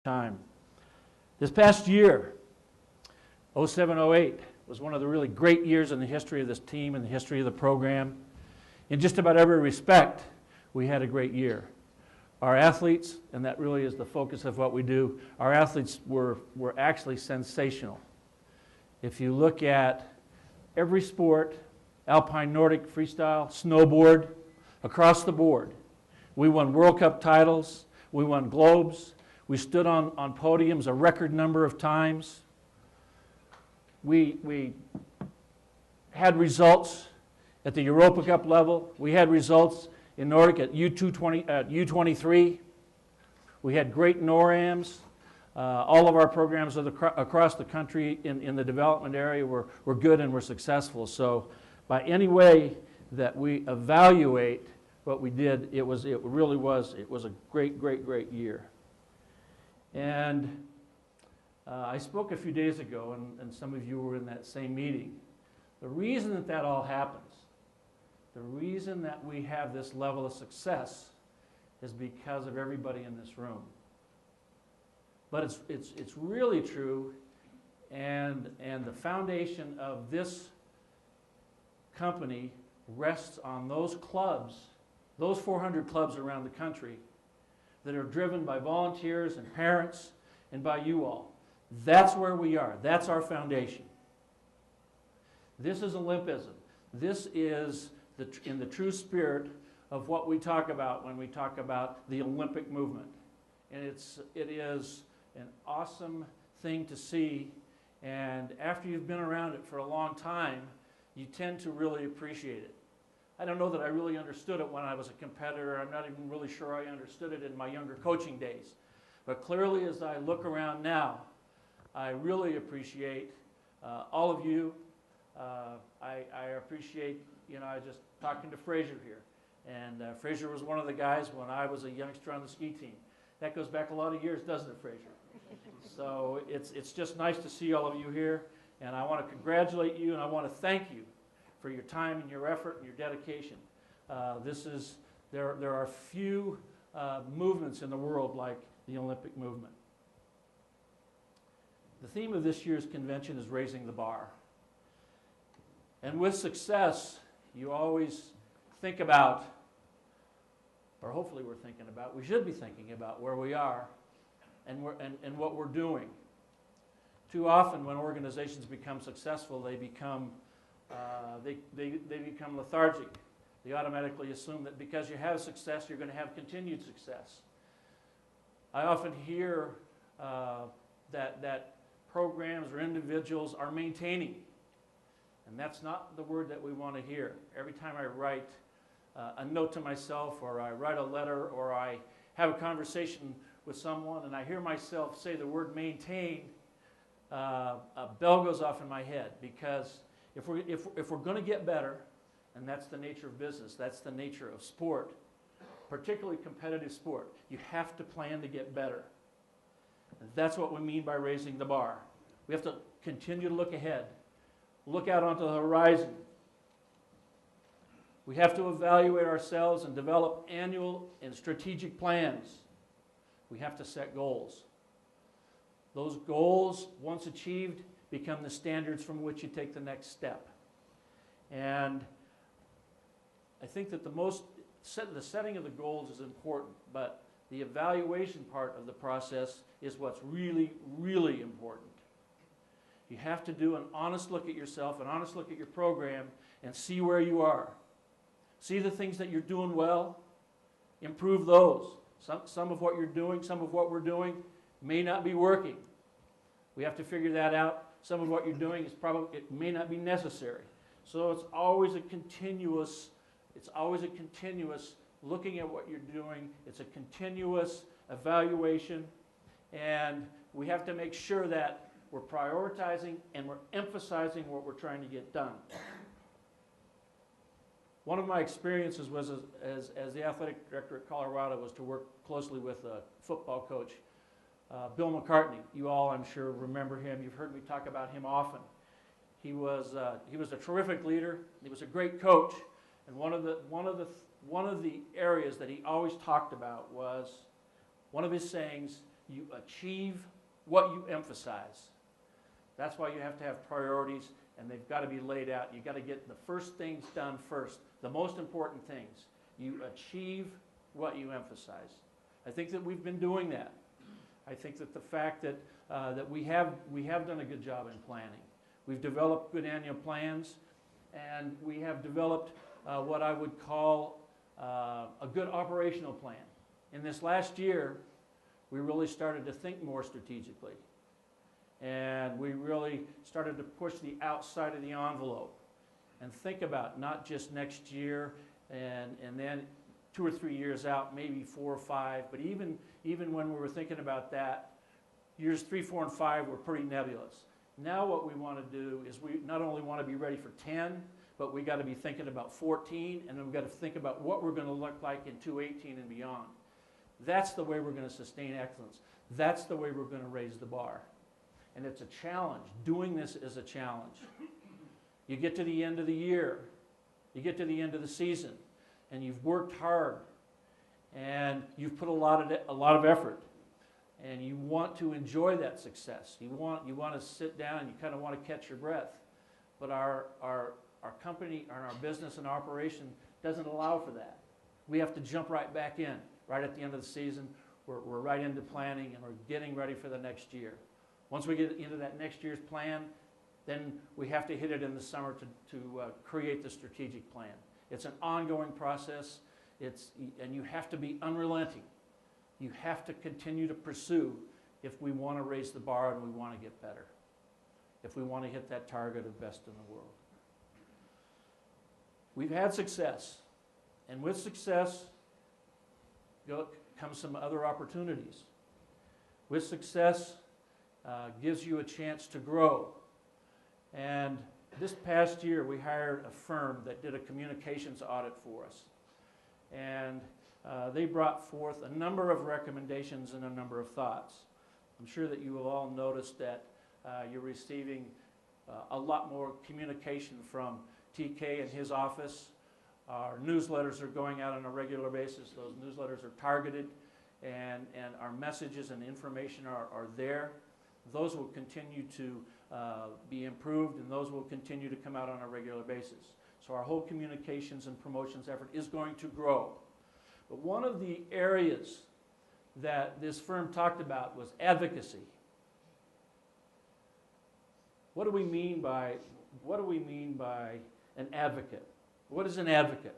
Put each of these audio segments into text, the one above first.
time. This past year, 07-08, was one of the really great years in the history of this team and the history of the program. In just about every respect, we had a great year. Our athletes, and that really is the focus of what we do, our athletes were actually sensational. If you look at every sport, alpine, Nordic, freestyle, snowboard, across the board, we won World Cup titles, we won globes, we stood on podiums a record number of times. We had results at the Europa Cup level. We had results in Nordic at U23. We had great NORAMs. All of our programs across the country in the development area were good and were successful. So by any way that we evaluate what we did, it really was a great year. And I spoke a few days ago, and some of you were in that same meeting. The reason that all happens, the reason that we have this level of success is because of everybody in this room. But it's really true, and the foundation of this company rests on those clubs, those 400 clubs around the country that are driven by volunteers and parents and by you all. That's where we are. That's our foundation. This is Olympism. This is in the true spirit of what we talk about when we talk about the Olympic movement. And it is an awesome thing to see, and after you've been around it for a long time, you tend to really appreciate it. I don't know that I really understood it when I was a competitor. I'm not even really sure I understood it in my younger coaching days. But clearly, as I look around now, I really appreciate all of you. I appreciate, I was just talking to Fraser here. And Fraser was one of the guys when I was a youngster on the ski team. That goes back a lot of years, doesn't it, Fraser? So it's just nice to see all of you here. And I want to congratulate you, and I want to thank you for your time and your effort and your dedication. There are few movements in the world like the Olympic movement. The theme of this year's convention is raising the bar. And with success, you always think about, or hopefully we're thinking about, we should be thinking about where we are and what we're doing. Too often when organizations become successful, they become lethargic. They automatically assume that because you have success, you're going to have continued success. I often hear that programs or individuals are maintaining, and that's not the word that we want to hear. Every time I write a note to myself, or I write a letter, or I have a conversation with someone, and I hear myself say the word maintain, a bell goes off in my head, because if we're going to get better, and that's the nature of business, that's the nature of sport, particularly competitive sport, you have to plan to get better. And that's what we mean by raising the bar. We have to continue to look ahead, look out onto the horizon. We have to evaluate ourselves and develop annual and strategic plans. We have to set goals. Those goals, once achieved, become the standards from which you take the next step. And I think that the setting of the goals is important, but the evaluation part of the process is what's really, really important. You have to do an honest look at yourself, an honest look at your program, and see where you are. See the things that you're doing well, improve those. Some of what you're doing, some of what we're doing may not be working. We have to figure that out. Some of what you're doing it may not be necessary. So it's always a continuous looking at what you're doing. It's a continuous evaluation, and we have to make sure that we're prioritizing and we're emphasizing what we're trying to get done. One of my experiences was as the athletic director at Colorado was to work closely with a football coach, Bill McCartney. You all, I'm sure, remember him. You've heard me talk about him often. He was a terrific leader. He was a great coach, and one of the areas that he always talked about was one of his sayings: You achieve what you emphasize. That's why you have to have priorities, and they've got to be laid out. You've got to get the first things done first, the most important things. You achieve what you emphasize. I think that we've been doing that. I think that the fact that, that we have done a good job in planning. We've developed good annual plans, and we have developed what I would call a good operational plan. In this last year, we really started to think more strategically. And we really started to push the outside of the envelope and think about not just next year and then 2 or 3 years out, maybe 4 or 5, but even when we were thinking about that, years 3, 4, and 5 were pretty nebulous. Now what we want to do is we not only want to be ready for 10, but we got to be thinking about 14, and then we've got to think about what we're going to look like in 2018 and beyond. That's the way we're going to sustain excellence. That's the way we're going to raise the bar. And it's a challenge. Doing this is a challenge. You get to the end of the year, you get to the end of the season, and you've worked hard, and you've put a lot of effort, and you want to enjoy that success. You want to sit down and you kind of want to catch your breath. But our company and our business and operation doesn't allow for that. We have to jump right back in, right at the end of the season. We're right into planning, and we're getting ready for the next year. Once we get into that next year's plan, then we have to hit it in the summer to create the strategic plan. It's an ongoing process, and you have to be unrelenting. You have to continue to pursue if we want to raise the bar and we want to get better, if we want to hit that target of best in the world. We've had success, and with success comes some other opportunities. With success gives you a chance to grow. And this past year, we hired a firm that did a communications audit for us. And they brought forth a number of recommendations and a number of thoughts. I'm sure that you have all noticed that you're receiving a lot more communication from TK and his office. Our newsletters are going out on a regular basis. Those newsletters are targeted, and our messages and information are there. Those will continue to be improved, and those will continue to come out on a regular basis. So our whole communications and promotions effort is going to grow. But one of the areas that this firm talked about was advocacy. What do we mean by an advocate? What is an advocate?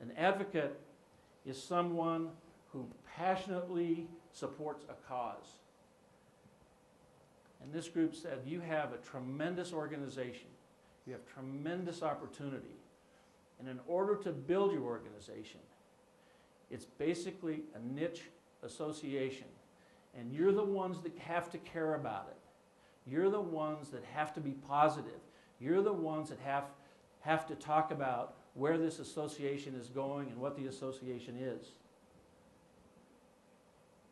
An advocate is someone who passionately supports a cause. And this group said, you have a tremendous organization. You have tremendous opportunity. And in order to build your organization, it's basically a niche association. And you're the ones that have to care about it. You're the ones that have to be positive. You're the ones that have to talk about where this association is going and what the association is.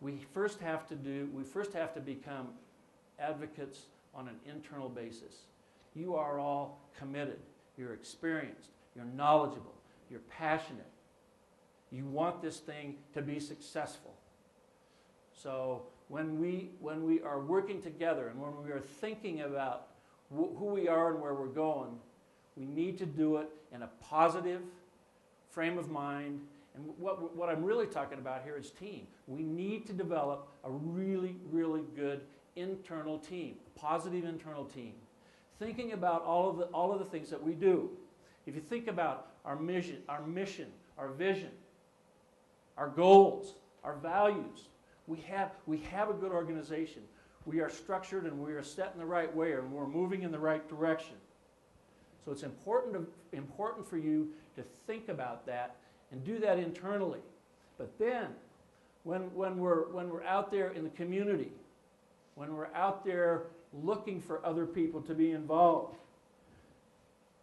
We first have to become advocates on an internal basis. You are all committed. You're experienced. You're knowledgeable. You're passionate. You want this thing to be successful. So when we are working together and when we are thinking about who we are and where we're going, we need to do it in a positive frame of mind. And what I'm really talking about here is team. We need to develop a really, really good internal team, a positive internal team. Thinking about all of the things that we do. If you think about our mission, our vision, our goals, our values, we have a good organization. We are structured and we are set in the right way, and we're moving in the right direction. So it's important for you to think about that and do that internally. But then, when we're out there in the community, when we're out there looking for other people to be involved,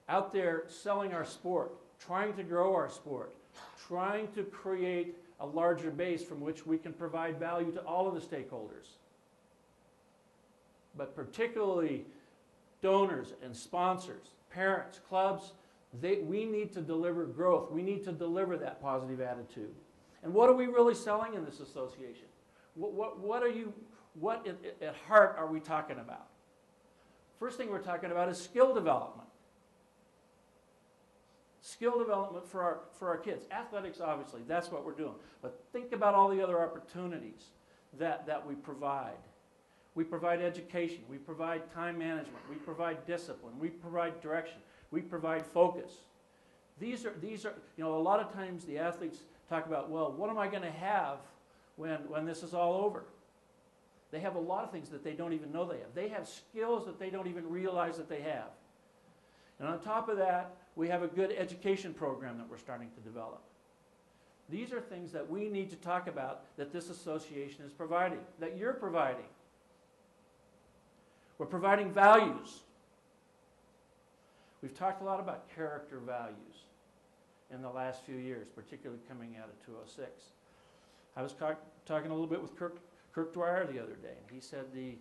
out there selling our sport, trying to grow our sport, trying to create a larger base from which we can provide value to all of the stakeholders, but particularly donors and sponsors, parents, clubs, we need to deliver growth. We need to deliver that positive attitude. And what are we really selling in this association? what at heart are we talking about? First thing we're talking about is skill development. Skill development for our kids. Athletics, obviously, that's what we're doing. But think about all the other opportunities that we provide. We provide education. We provide time management. We provide discipline. We provide direction. We provide focus. These are, a lot of times the athletes talk about, well, what am I going to have when this is all over? They have a lot of things that they don't even know they have. They have skills that they don't even realize that they have. And on top of that, we have a good education program that we're starting to develop. These are things that we need to talk about that this association is providing, that you're providing. We're providing values. We've talked a lot about character values in the last few years, particularly coming out of 206. I was talking a little bit with Kirk Dwyer the other day, and he said the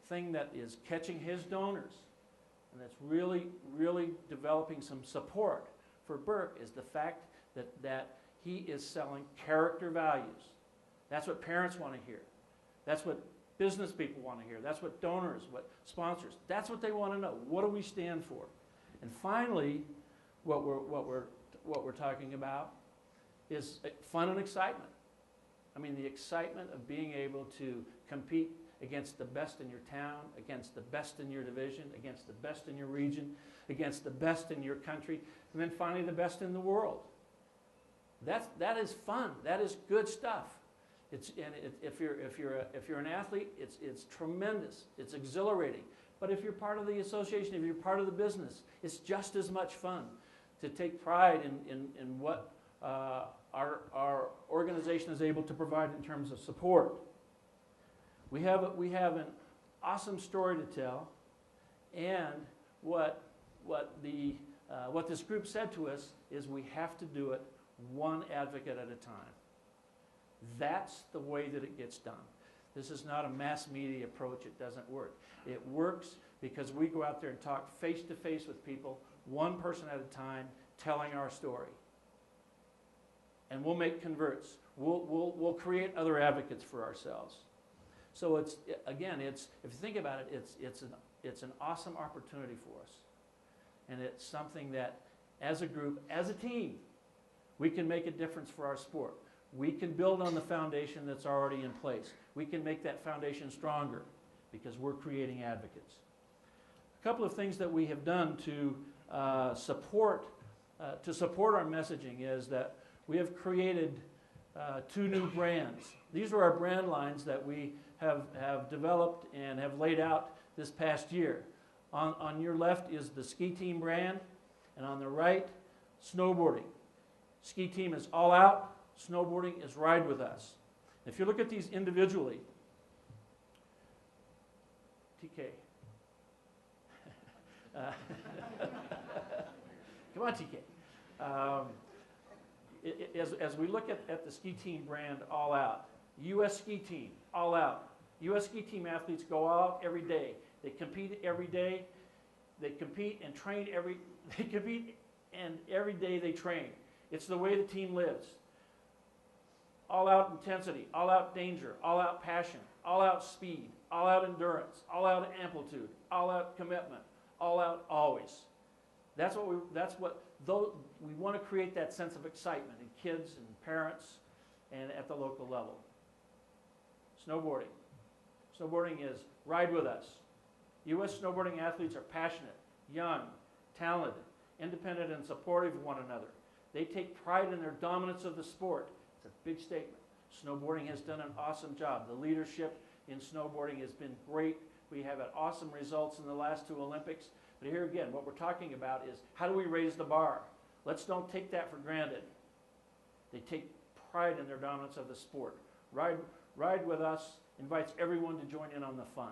thing that is catching his donors and that's really, really developing some support for Burke is the fact that he is selling character values. That's what parents want to hear. That's what business people want to hear. That's what donors, what sponsors, that's what they want to know. What do we stand for? And finally, what we're talking about is fun and excitement. I mean, the excitement of being able to compete against the best in your town, against the best in your division, against the best in your region, against the best in your country, and then finally the best in the world. That is fun. That is good stuff. If you're an athlete, it's tremendous. It's exhilarating. But if you're part of the association, if you're part of the business, it's just as much fun to take pride in what our organization is able to provide in terms of support. We have an awesome story to tell, and what this group said to us is we have to do it one advocate at a time. That's the way that it gets done. This is not a mass media approach. It doesn't work. It works because we go out there and talk face to face with people, one person at a time, telling our story. And we'll make converts. We'll create other advocates for ourselves. So if you think about it, it's an awesome opportunity for us. And it's something that, as a group, as a team, we can make a difference for our sport. We can build on the foundation that's already in place. We can make that foundation stronger because we're creating advocates. A couple of things that we have done to support our messaging is that we have created 2 new brands. These are our brand lines that we have developed and have laid out this past year. On your left is the ski team brand, and on the right, snowboarding. Ski team is all out. Snowboarding is ride with us. If you look at these individually, TK. Come on, TK. As we look at the ski team brand all out, U.S. ski team all out. U.S. ski team athletes go out every day. They compete every day. They compete and train every day they train. It's the way the team lives. All out intensity, all out danger, all out passion, all out speed, all out endurance, all out amplitude, all out commitment, all out always. We want to create that sense of excitement in kids and parents and at the local level. Snowboarding. Snowboarding is ride with us. U.S. snowboarding athletes are passionate, young, talented, independent, and supportive of one another. They take pride in their dominance of the sport. It's a big statement. Snowboarding has done an awesome job. The leadership in snowboarding has been great. We have had awesome results in the last 2 Olympics. But here again, what we're talking about is how do we raise the bar? Let's don't take that for granted. They take pride in their dominance of the sport. Ride with us invites everyone to join in on the fun.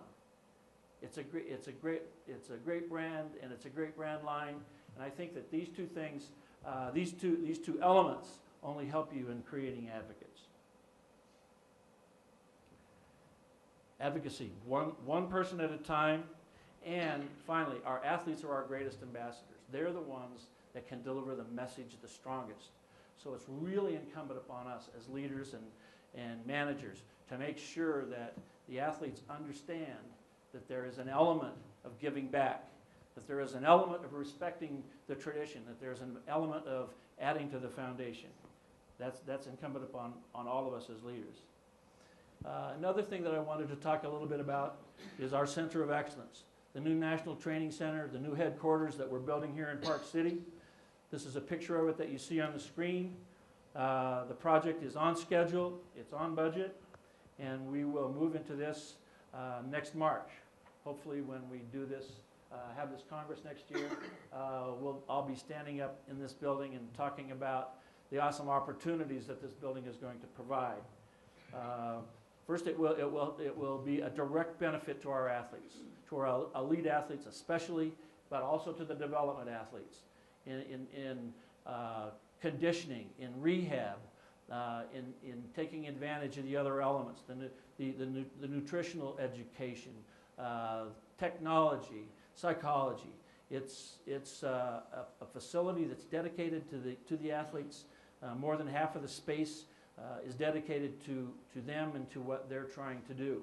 It's a great brand, and it's a great brand line. And I think that these 2 things, these two elements, only help you in creating advocates. Advocacy, one person at a time. And finally, our athletes are our greatest ambassadors. They're the ones that can deliver the message the strongest. So it's really incumbent upon us as leaders and managers to make sure that the athletes understand that there is an element of giving back, that there is an element of respecting the tradition, that there's an element of adding to the foundation. That's incumbent upon all of us as leaders. Another thing that I wanted to talk a little bit about is our Center of Excellence, the new National Training Center, the new headquarters that we're building here in Park City. This is a picture of it that you see on the screen. The project is on schedule, it's on budget, and we will move into this next March. Hopefully when we do this, have this Congress next year, I'll be standing up in this building and talking about the awesome opportunities that this building is going to provide. First, it will be a direct benefit to our athletes, to our elite athletes especially, but also to the development athletes in conditioning, in rehab, in taking advantage of the other elements, the nutritional education, technology, psychology. It's a facility that's dedicated to the athletes. More than half of the space is dedicated to them and to what they're trying to do.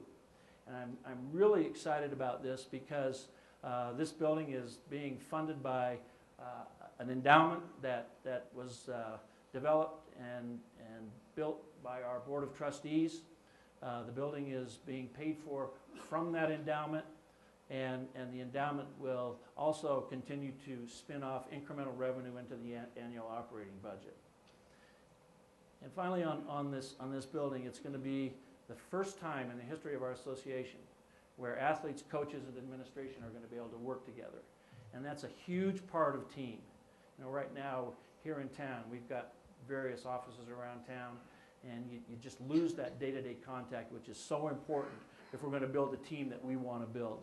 And I'm really excited about this because this building is being funded by an endowment that was developed and built by our Board of Trustees. The building is being paid for from that endowment, and the endowment will also continue to spin off incremental revenue into the annual operating budget. And finally, on this building, it's going to be the first time in the history of our association where athletes, coaches, and administration are going to be able to work together. And that's a huge part of team. You know, right now, here in town, we've got various offices around town, and you just lose that day-to-day contact, which is so important if we're going to build the team that we want to build.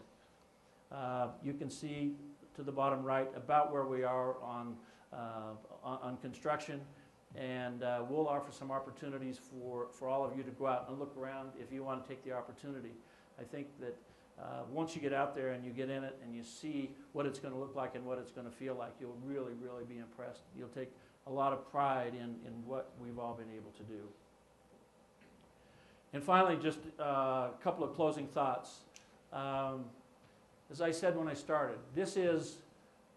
You can see to the bottom right about where we are on construction, and we'll offer some opportunities for all of you to go out and look around if you want to take the opportunity. I think that once you get out there and you get in it and you see what it's going to look like and what it's going to feel like, you'll really, really be impressed. You'll take a lot of pride in what we've all been able to do. And finally, just a couple of closing thoughts. As I said when I started, this is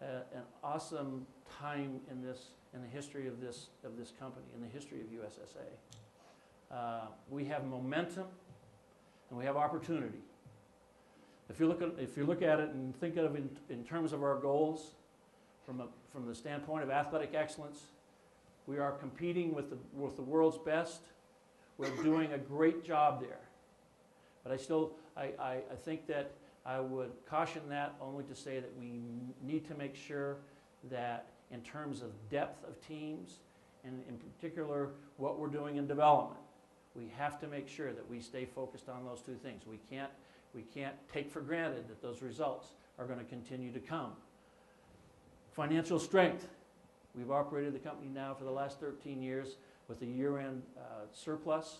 an awesome time in the history of this company, in the history of USSA. We have momentum and we have opportunity. If you look at it and think of it in terms of our goals, from the standpoint of athletic excellence, we are competing with the world's best. We're doing a great job there. But I think that I would caution that only to say that we need to make sure that in terms of depth of teams, and in particular what we're doing in development, we have to make sure that we stay focused on those two things. We can't take for granted that those results are going to continue to come. Financial strength. We've operated the company now for the last 13 years with a year-end surplus,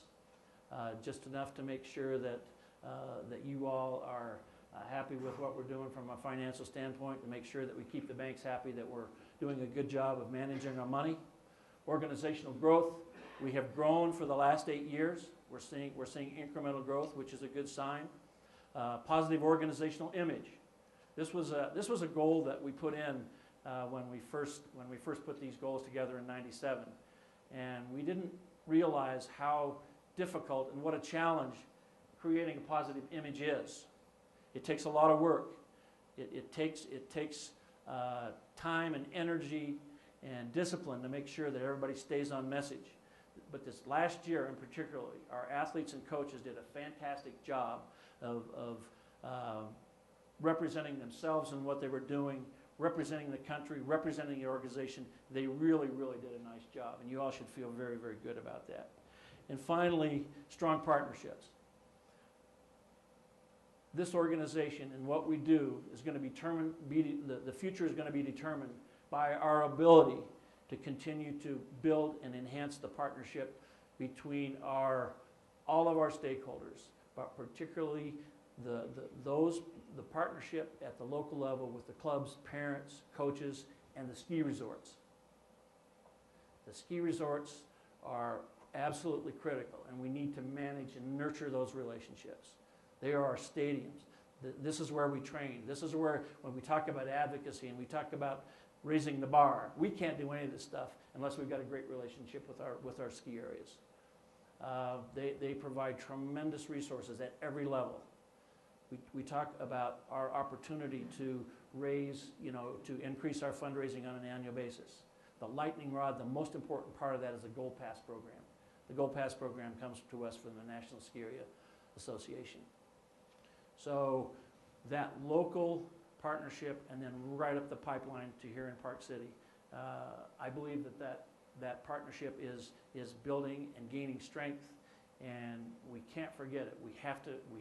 just enough to make sure that you all are happy with what we're doing from a financial standpoint, to make sure that we keep the banks happy that we're doing a good job of managing our money. Organizational growth. We have grown for the last 8 years. We're seeing incremental growth, which is a good sign. Positive organizational image. This was a goal that we put in when we first put these goals together in '97, and we didn't realize how difficult and what a challenge creating a positive image is. It takes a lot of work. It takes time and energy and discipline to make sure that everybody stays on message. But this last year in particular, our athletes and coaches did a fantastic job of representing themselves and what they were doing, representing the country, representing the organization. They really, really did a nice job, and you all should feel very, very good about that. And finally, strong partnerships. This organization and what we do is going to be the future is going to be determined by our ability to continue to build and enhance the partnership between all of our stakeholders, but particularly the partnership at the local level with the clubs, parents, coaches, and the ski resorts. The ski resorts are absolutely critical, and we need to manage and nurture those relationships. They are our stadiums. This is where we train. This is where, when we talk about advocacy and we talk about raising the bar, we can't do any of this stuff unless we've got a great relationship with our ski areas. They provide tremendous resources at every level. We talk about our opportunity to raise, to increase our fundraising on an annual basis. The lightning rod, the most important part of that is the Gold Pass program. The Gold Pass program comes to us from the National Ski Area Association. So that local partnership and then right up the pipeline to here in Park City, I believe that partnership is building and gaining strength, and we can't forget it. We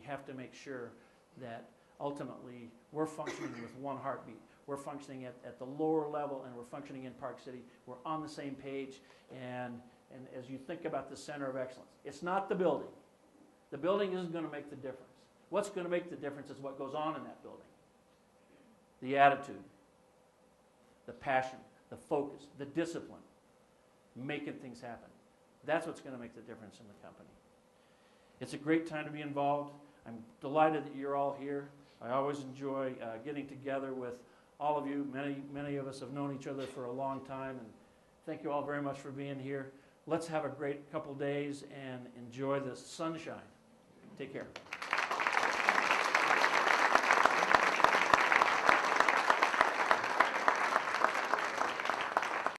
have to make sure that ultimately we're functioning with one heartbeat. We're functioning at the lower level, and we're functioning in Park City. We're on the same page, and as you think about the center of excellence, it's not the building. The building isn't going to make the difference. What's going to make the difference is what goes on in that building. The attitude, the passion, the focus, the discipline, making things happen. That's what's going to make the difference in the company. It's a great time to be involved. I'm delighted that you're all here. I always enjoy getting together with all of you. Many of us have known each other for a long time, and thank you all very much for being here. Let's have a great couple days and enjoy the sunshine. Take care.